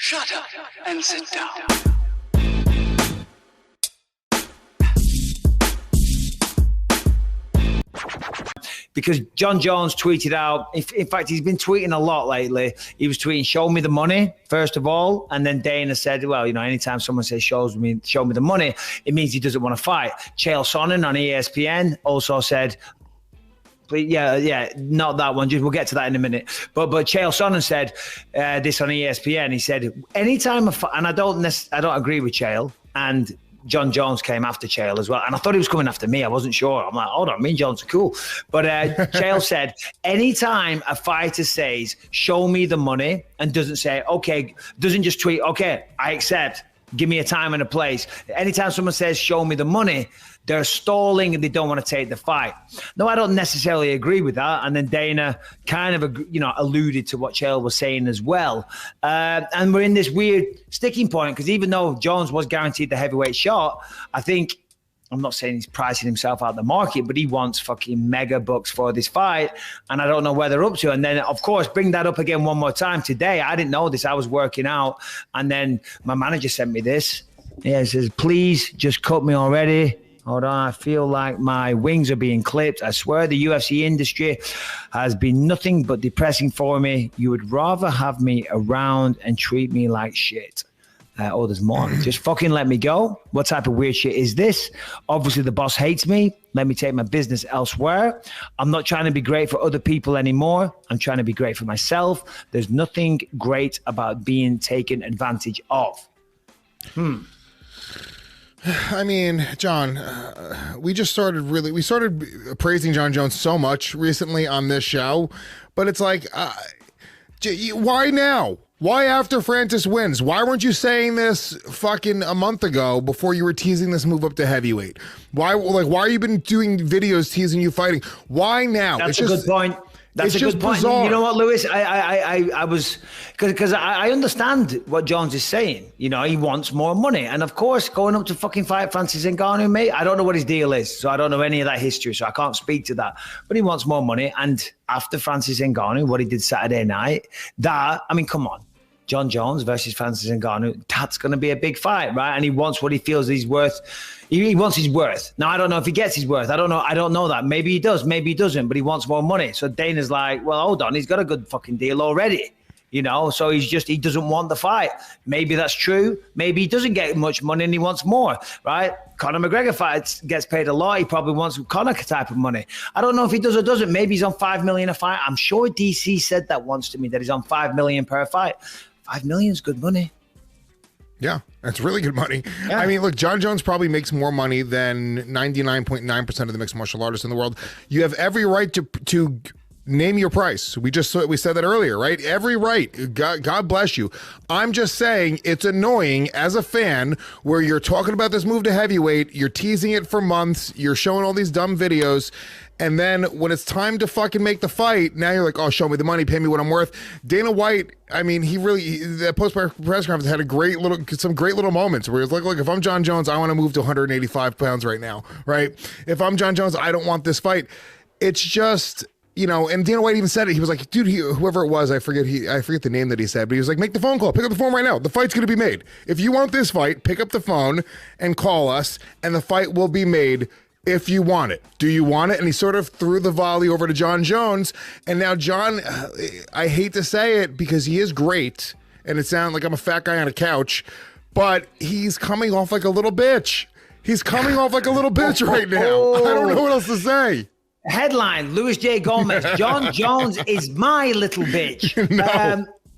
Shut up and sit down. Because Jon Jones tweeted out, in fact, he's been tweeting a lot lately. He was tweeting, show me the money, first of all. And then Dana said, well, anytime someone says, show me the money, it means he doesn't want to fight. Chael Sonnen on ESPN also said, yeah, not that one. We'll get to that in a minute. But Chael Sonnen said this on ESPN. He said, anytime and I don't agree with Chael, and Jon Jones came after Chael as well. And I thought he was coming after me. I wasn't sure. I'm like, hold on, me and Jones are cool. But Chael said, anytime a fighter says, show me the money, and doesn't say, okay, doesn't just tweet, okay, I accept, give me a time and a place. Anytime someone says, show me the money, they're stalling and they don't want to take the fight. No, I don't necessarily agree with that. And then Dana kind of, alluded to what Chael was saying as well. And we're in this weird sticking point because even though Jones was guaranteed the heavyweight shot, I think, I'm not saying he's pricing himself out of the market, but he wants fucking mega bucks for this fight. And I don't know where they're up to. And then, of course, bring that up again one more time today. I didn't know this. I was working out. And then my manager sent me this. Yeah, it says, please just cut me already. Hold on, I feel like my wings are being clipped. I swear the UFC industry has been nothing but depressing for me. You would rather have me around and treat me like shit. There's more. Just fucking let me go. What type of weird shit is this? Obviously, the boss hates me. Let me take my business elsewhere. I'm not trying to be great for other people anymore. I'm trying to be great for myself. There's nothing great about being taken advantage of. I mean, John, we started praising Jon Jones so much recently on this show, but it's like, why now? Why after Francis wins? Why weren't you saying this fucking a month ago before you were teasing this move up to heavyweight? Why are you been doing videos teasing you fighting? Why now? That's a good point. That's a good point. Bizarre. You know what, Lewis? I was, because I understand what Jones is saying. He wants more money. And of course, going up to fucking fight Francis Ngannou, mate, I don't know what his deal is. So I don't know any of that history. So I can't speak to that. But he wants more money. And after Francis Ngannou, what he did Saturday night, come on. Jon Jones versus Francis Ngannou, that's going to be a big fight, right? And he wants what he feels he's worth. He wants his worth. Now, I don't know if he gets his worth. I don't know that. Maybe he does. Maybe he doesn't. But he wants more money. So Dana's like, well, hold on. He's got a good fucking deal already. So he doesn't want the fight. Maybe that's true. Maybe he doesn't get much money and he wants more, right? Conor McGregor fights gets paid a lot. He probably wants Conor type of money. I don't know if he does or doesn't. Maybe he's on $5 million a fight. I'm sure DC said that once to me, that he's on $5 million per fight. $5 million is good money. Yeah, that's really good money. Yeah. I mean, look, Jon Jones probably makes more money than 99.9% of the mixed martial artists in the world. You have every right to name your price. We said that earlier, right? Every right. God bless you. I'm just saying it's annoying as a fan where you're talking about this move to heavyweight, you're teasing it for months, you're showing all these dumb videos, and then when it's time to fucking make the fight, now you're like, oh, show me the money, pay me what I'm worth. Dana White, I mean, that post-press conference had some great little moments where it's like, look, if I'm Jon Jones, I want to move to 185 pounds right now, right? If I'm Jon Jones, I don't want this fight. It's just, and Dana White even said it. He was like, dude, whoever it was, I forget the name that he said, but he was like, make the phone call, pick up the phone right now. The fight's going to be made. If you want this fight, pick up the phone and call us, and the fight will be made. If you want it. Do you want it? And he sort of threw the volley over to Jon Jones. And now Jon, I hate to say it because he is great. And it sounds like I'm a fat guy on a couch. But he's coming off like a little bitch. He's coming off like a little bitch right now. I don't know what else to say. Headline, Luis J. Gomez. Jon Jones is my little bitch.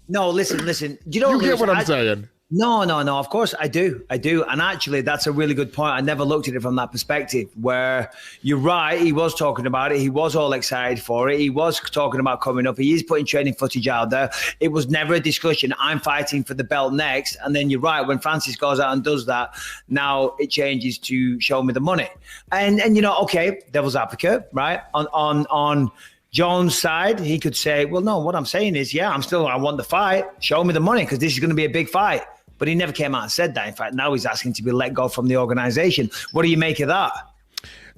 No, listen. You get what I'm saying. No. Of course I do. And actually, that's a really good point. I never looked at it from that perspective where you're right. He was talking about it. He was all excited for it. He was talking about coming up. He is putting training footage out there. It was never a discussion. I'm fighting for the belt next. And then you're right. When Francis goes out and does that, now it changes to show me the money. And okay, devil's advocate, right? On Jones' side, he could say, well, no, what I'm saying is, I want the fight. Show me the money because this is going to be a big fight. But he never came out and said that. In fact, now he's asking to be let go from the organization. What do you make of that?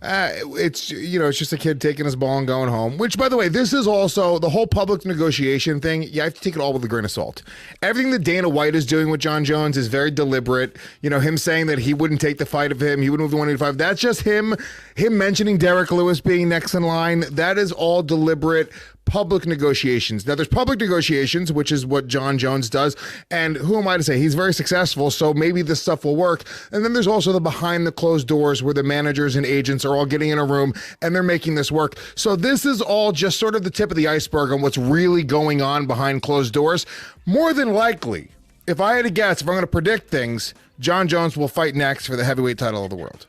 It's it's just a kid taking his ball and going home. Which, by the way, this is also the whole public negotiation thing. You have to take it all with a grain of salt. Everything that Dana White is doing with Jon Jones is very deliberate. Him saying that he wouldn't take the fight of him, he wouldn't move to 185. That's just him mentioning Derek Lewis being next in line. That is all deliberate public negotiations. Now, there's public negotiations, which is what Jon Jones does, and who am I to say? He's very successful, so maybe this stuff will work. And then there's also the behind the closed doors where the managers and agents are all getting in a room and they're making this work. So this is all just sort of the tip of the iceberg on what's really going on behind closed doors. More than likely, if I had to guess, if I'm going to predict things, Jon Jones will fight next for the heavyweight title of the world.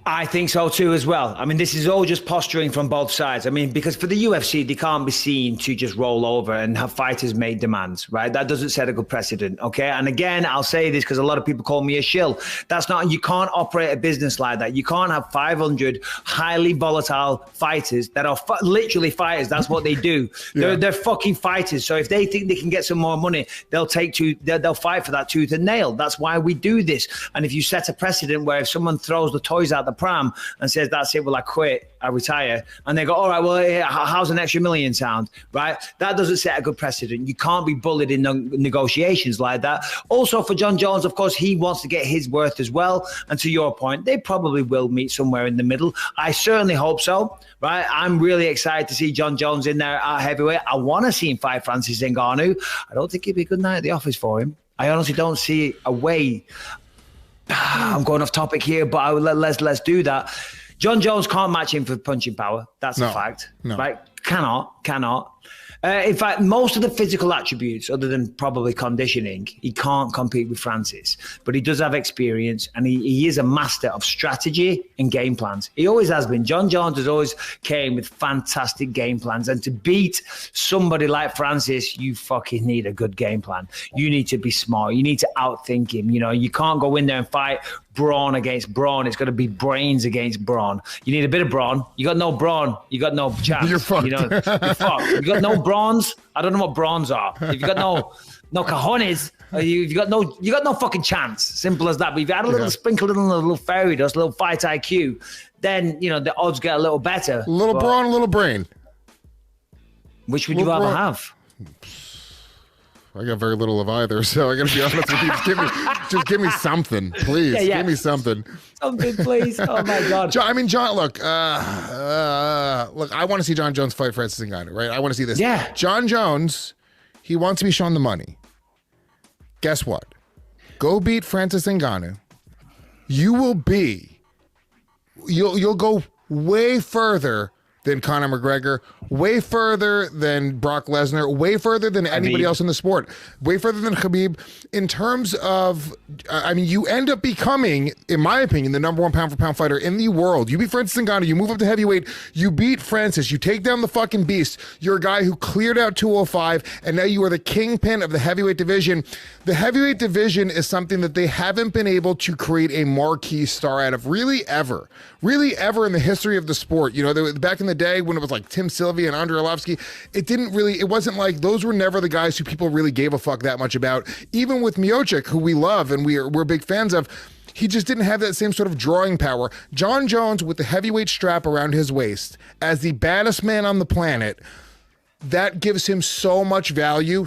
I think so too as well. I mean, this is all just posturing from both sides. I mean, because for the UFC, they can't be seen to just roll over and have fighters make demands, right? That doesn't set a good precedent, okay? And again, I'll say this because a lot of people call me a shill. You can't operate a business like that. You can't have 500 highly volatile fighters that are literally fighters. That's what they do. Yeah. They're fucking fighters. So if they think they can get some more money, they'll fight for that tooth and nail. That's why we do this. And if you set a precedent where if someone throws the toys out the pram and says, that's it, well, I quit, I retire, and they go, all right, well, how's an extra million sound, right? That doesn't set a good precedent. You can't be bullied in negotiations like that. Also, for Jon Jones, of course, he wants to get his worth as well. And to your point, they probably will meet somewhere in the middle. I certainly hope so, right? I'm really excited to see Jon Jones in there at heavyweight. I want to see him fight Francis Ngannou. I don't think it'd be a good night at the office for him. I honestly don't see a way. I'm going off topic here, but let's do that. Jon Jones can't match him for punching power. That's a fact, right? Cannot. In fact, most of the physical attributes, other than probably conditioning, he can't compete with Francis. But he does have experience, and he is a master of strategy and game plans. He always has been. Jon Jones has always came with fantastic game plans. And to beat somebody like Francis, you fucking need a good game plan. You need to be smart. You need to outthink him. You can't go in there and fight brawn against brawn. It's got to be brains against brawn. You need a bit of brawn. You got no brawn, you got no chance. You're fucked. You're fucked. You got no brawns. I don't know what brawns are. If you got no cojones, you got no fucking chance. Simple as that. But if you add a little sprinkle, a little fairy dust, a little fight IQ, then the odds get a little better. A little brawn, a little brain. Which would you rather have? I got very little of either, so I got to be honest with you. Just give me something, please. Give me something. Something, please. Oh my God. John, look. Look, I want to see Jon Jones fight Francis Ngannou, right? I want to see this. Yeah. Jon Jones, he wants to be shown the money. Guess what? Go beat Francis Ngannou. You'll go way further than Conor McGregor, way further than Brock Lesnar, way further than anybody else in the sport, way further than Khabib. In terms of, you end up becoming, in my opinion, the #1 pound-for-pound fighter in the world. You beat Francis Ngannou, you move up to heavyweight, you beat Francis, you take down the fucking beast. You're a guy who cleared out 205, and now you are the kingpin of the heavyweight division. The heavyweight division is something that they haven't been able to create a marquee star out of really ever in the history of the sport. Back in the day when it was like Tim Sylvia and Andrei Arlovsky, it wasn't like those were never the guys who people really gave a fuck that much about. Even with Miocic, who we love and we're big fans of, he just didn't have that same sort of drawing power. Jon Jones, with the heavyweight strap around his waist, as the baddest man on the planet, that gives him so much value,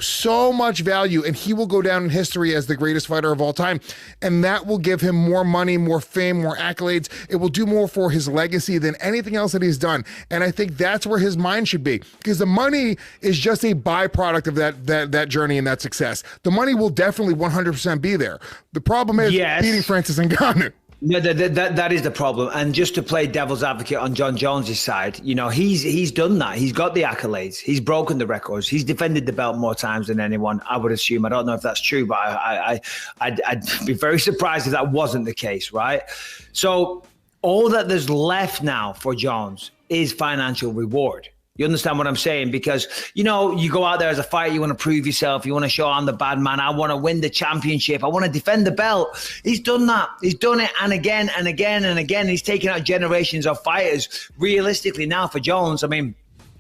and he will go down in history as the greatest fighter of all time. And that will give him more money, more fame, more accolades. It will do more for his legacy than anything else that he's done. And I think that's where his mind should be, because the money is just a byproduct of that journey and that success. The money will definitely 100% be there. The problem is beating Francis Ngannou. No, that is the problem. And just to play devil's advocate on Jon Jones' side, he's done that. He's got the accolades. He's broken the records. He's defended the belt more times than anyone, I would assume. I don't know if that's true, but I'd be very surprised if that wasn't the case, right? So all that there's left now for Jones is financial reward. You understand what I'm saying? Because, you go out there as a fighter, you want to prove yourself. You want to show I'm the bad man. I want to win the championship. I want to defend the belt. He's done that. He's done it. And again and again and again. He's taken out generations of fighters. Realistically now for Jones,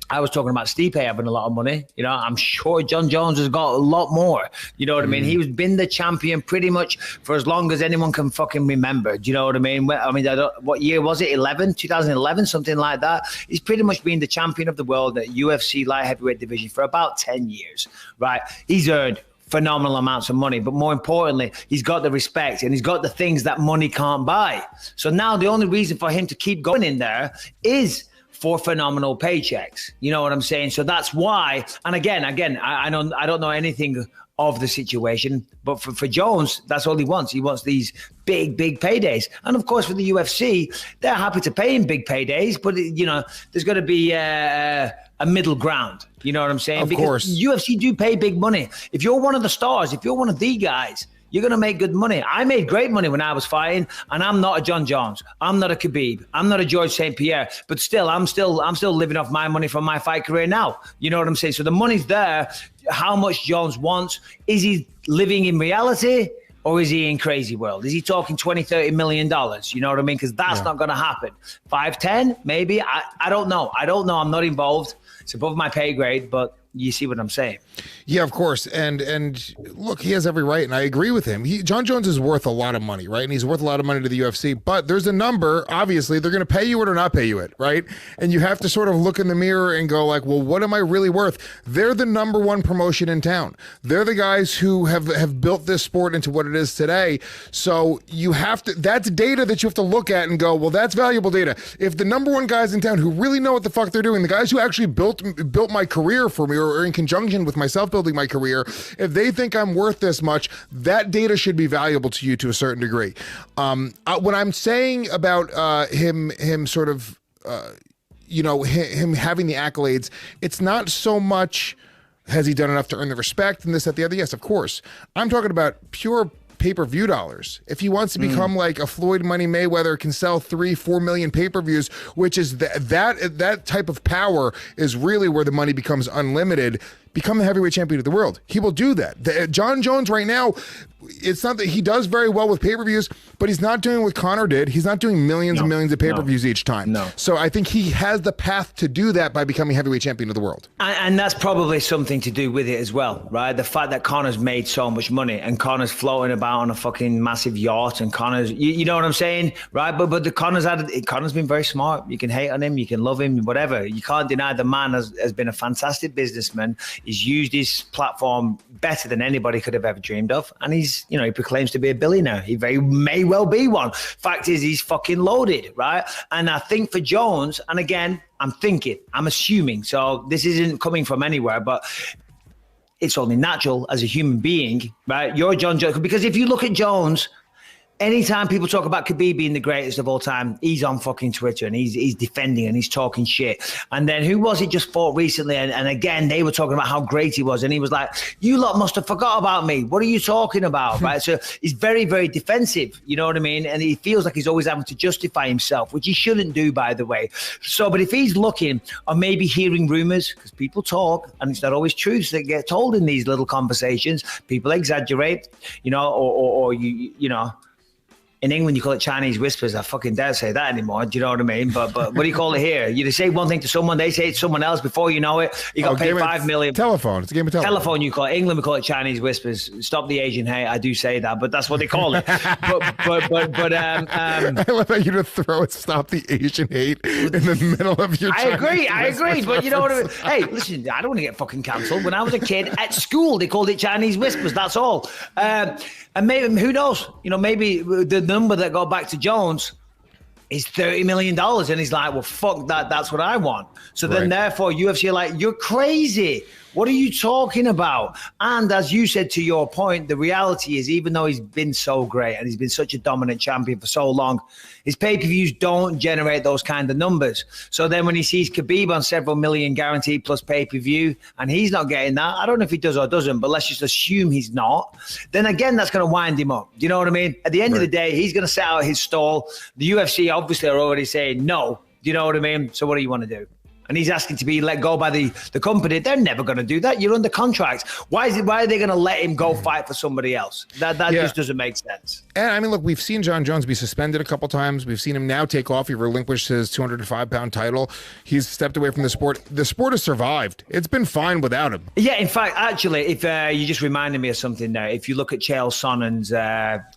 I was talking about Stipe having a lot of money. You know, I'm sure Jon Jones has got a lot more. You know what I mean? He's been the champion pretty much for as long as anyone can fucking remember. Do you know what I mean? What year was it? 2011, something like that. He's pretty much been the champion of the world at UFC light heavyweight division for about 10 years, right? He's earned phenomenal amounts of money, but more importantly, he's got the respect and he's got the things that money can't buy. So now the only reason for him to keep going in there is for phenomenal paychecks. You know what I'm saying? So that's why, and again, I don't know anything of the situation, but for Jones, that's all he wants. He wants these big paydays. And of course, for the UFC, they're happy to pay him big paydays, but you know, there's got to be a middle ground. You know what I'm saying? Of because course. UFC do pay big money. If you're one of the stars, if you're one of the guys, you're going to make good money. I made great money when I was fighting, and I'm not a Jon Jones. I'm not a Khabib. I'm not a George St. Pierre. But still, I'm still living off my money from my fight career now. You know what I'm saying? So the money's there. How much Jones wants? Is he living in reality, or is he in crazy world? Is he talking $20-30 million? You know what I mean? Because that's not going to happen. 5-10, maybe. I don't know. I'm not involved. It's above my pay grade, but you see what I'm saying? Yeah, of course. And look, he has every right, and I agree with him. Jon Jones is worth a lot of money, right? And he's worth a lot of money to the UFC, but there's a number, obviously, they're going to pay you it or not pay you it, right? And you have to sort of look in the mirror and go like, well, what am I really worth? They're the number one promotion in town. They're the guys who have built this sport into what it is today. So you have to, that's data that you have to look at and go, well, that's valuable data. If the number one guys in town who really know what the fuck they're doing, the guys who actually built my career for me, or in conjunction with myself building my career, if they think I'm worth this much, that data should be valuable to you to a certain degree. When I'm saying about him sort of, him having the accolades, it's not so much has he done enough to earn the respect and this, that, the other. Yes, of course. I'm talking about pure pay-per-view dollars. If he wants to become like a Floyd Money Mayweather, can sell 3-4 million pay-per-views, which is that type of power is really where the money becomes unlimited. Become the heavyweight champion of the world. He will do that. Jon Jones right now, it's not that he does very well with pay-per-views, but he's not doing what Conor did. He's not doing millions and millions of pay-per-views each time. No. So I think he has the path to do that by becoming heavyweight champion of the world. And that's probably something to do with it as well, right? The fact that Conor's made so much money and Conor's floating about on a fucking massive yacht, and Conor's, you know what I'm saying, right? But the Conor's been very smart. You can hate on him, you can love him, whatever. You can't deny the man has been a fantastic businessman. He's used his platform better than anybody could have ever dreamed of. And he proclaims to be a billionaire. He very may well be one. Fact is, he's fucking loaded, right? And I think for Jones, and again, I'm assuming, so this isn't coming from anywhere, but it's only natural as a human being, right? You're Jon Jones. Because if you look at Jones, anytime people talk about Khabib being the greatest of all time, he's on fucking Twitter and he's defending and he's talking shit. And then who was it just fought recently? And again, they were talking about how great he was. And he was like, you lot must have forgot about me. What are you talking about? Right? So he's very, very defensive. You know what I mean? And he feels like he's always having to justify himself, which he shouldn't do, by the way. So, but if he's looking or maybe hearing rumors, because people talk and it's not always truths that get told in these little conversations, people exaggerate, or you know, in England, you call it Chinese whispers. I fucking dare say that anymore. Do you know what I mean? But what do you call it here? You say one thing to someone, they say it to someone else. Before you know it, you got to pay $5 million. Telephone. It's a game of telephone. Telephone, you call it. England, we call it Chinese whispers. Stop the Asian hate. I do say that, but that's what they call it. I love how you just throw it. Stop the Asian hate in the middle of your. I agree. But you know what I mean? Hey, listen, I don't want to get fucking cancelled. When I was a kid at school, they called it Chinese whispers. That's all. And maybe, who knows? Maybe the number that got back to Jones is $30 million. And he's like, well, fuck that. That's what I want. So then therefore UFC are like, you're crazy. What are you talking about? And as you said, to your point, the reality is, even though he's been so great and he's been such a dominant champion for so long, his pay-per-views don't generate those kind of numbers. So then when he sees Khabib on several million guaranteed plus pay-per-view and he's not getting that, I don't know if he does or doesn't, but let's just assume he's not, then again, that's going to wind him up. Do you know what I mean? At the end of the day, he's going to set out his stall. The UFC obviously are already saying no. Do you know what I mean? So what do you want to do? and he's asking to be let go by the company, they're never going to do that. You're under contract. Why are they going to let him go fight for somebody else? That just doesn't make sense. And I mean, look, we've seen Jon Jones be suspended a couple times. We've seen him now take off. He relinquished his 205-pound title. He's stepped away from the sport. The sport has survived. It's been fine without him. Yeah, in fact, actually, if you just reminded me of something there, if you look at Chael Sonnen's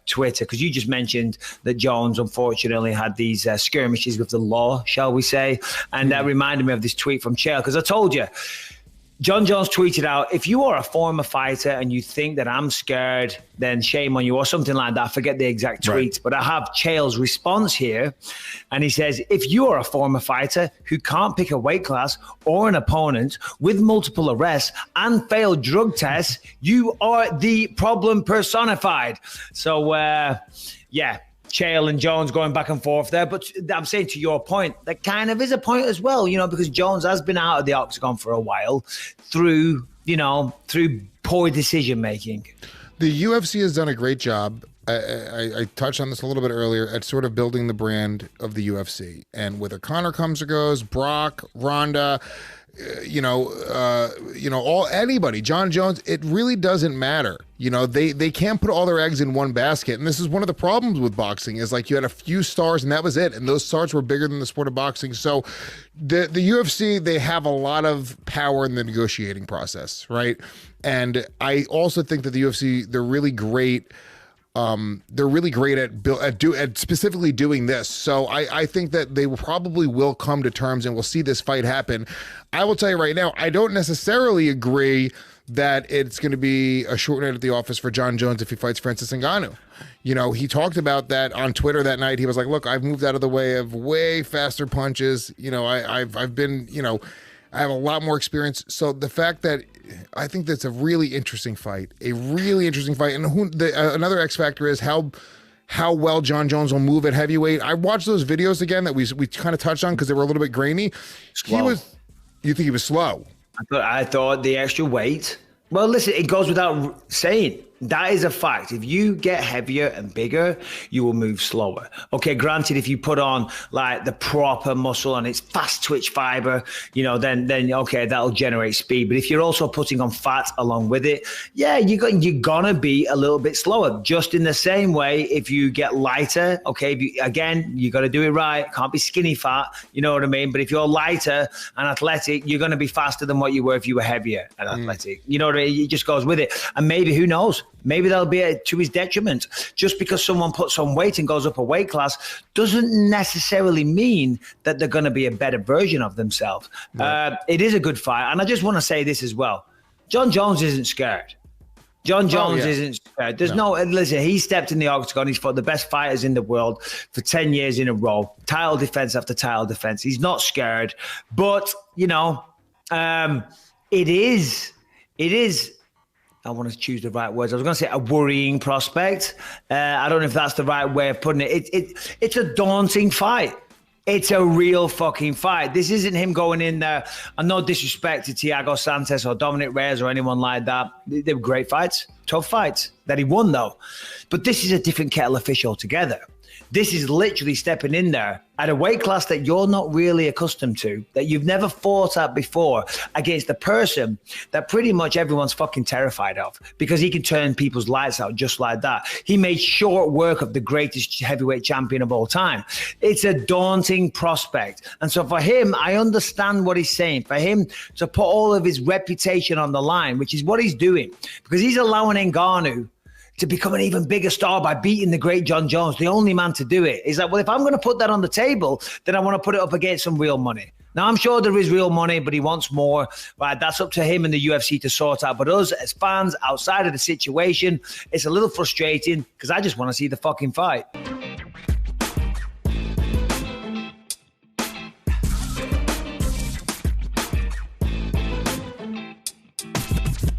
Twitter, because you just mentioned that Jones unfortunately had these skirmishes with the law, shall we say, and that reminded me of this tweet from Chael, because I told you, Jon Jones tweeted out, if you are a former fighter and you think that I'm scared, then shame on you, or something like that. I forget the exact tweet, but I have Chael's response here. And he says, if you are a former fighter who can't pick a weight class or an opponent with multiple arrests and failed drug tests, you are the problem personified. So, yeah. Chael and Jones going back and forth there. But I'm saying, to your point, that kind of is a point as well, because Jones has been out of the octagon for a while through poor decision making. The UFC has done a great job. I touched on this a little bit earlier at sort of building the brand of the UFC. And whether Conor comes or goes, Brock, Ronda, anybody, Jon Jones, it really doesn't matter. They can't put all their eggs in one basket. And this is one of the problems with boxing, is like you had a few stars and that was it. And those stars were bigger than the sport of boxing. So the UFC, they have a lot of power in the negotiating process, right? And I also think that the UFC, they're really great. They're really great at specifically doing this. So I think that they probably will come to terms and we'll see this fight happen. I will tell you right now, I don't necessarily agree that it's going to be a short night at the office for Jon Jones if he fights Francis Ngannou. He talked about that on Twitter that night. He was like, look, I've moved out of the way of way faster punches. I've been, I have a lot more experience. So the fact that I think that's a really interesting fight, And another X factor is how well Jon Jones will move at heavyweight. I watched those videos again that we kind of touched on because they were a little bit grainy. Slow. You think he was slow? I thought the extra weight. Well, listen, it goes without saying. That is a fact. If you get heavier and bigger, you will move slower. Okay, granted, if you put on like the proper muscle and it's fast twitch fiber, then okay, that'll generate speed. But if you're also putting on fat along with it, yeah, you're gonna be a little bit slower. Just in the same way, if you get lighter, okay, you got to do it right. Can't be skinny fat, you know what I mean? But if you're lighter and athletic, you're gonna be faster than what you were if you were heavier and athletic. You know what I mean? It just goes with it. And maybe, who knows? Maybe that'll be to his detriment. Just because someone puts on weight and goes up a weight class doesn't necessarily mean that they're going to be a better version of themselves. Right. It is a good fight. And I just want to say this as well. Jon Jones isn't scared. Jon Jones isn't scared. Listen, he stepped in the octagon. He's fought the best fighters in the world for 10 years in a row. Title defense after title defense. He's not scared. But, it is, I want to choose the right words. I was going to say a worrying prospect. I don't know if that's the right way of putting it. It's a daunting fight. It's a real fucking fight. This isn't him going in there. And no disrespect to Thiago Santos or Dominic Reyes or anyone like that. They were great fights, tough fights that he won though. But this is a different kettle of fish altogether. This is literally stepping in there at a weight class that you're not really accustomed to, that you've never fought at before, against the person that pretty much everyone's fucking terrified of, because he can turn people's lights out just like that. He made short work of the greatest heavyweight champion of all time. It's a daunting prospect. And so for him, I understand what he's saying. For him to put all of his reputation on the line, which is what he's doing, because he's allowing Ngannou to become an even bigger star by beating the great Jon Jones, the only man to do it. Is like, well, if I'm going to put that on the table, then I want to put it up against some real money. Now, I'm sure there is real money, but he wants more. Right? That's up to him and the UFC to sort out. But us as fans outside of the situation, it's a little frustrating because I just want to see the fucking fight.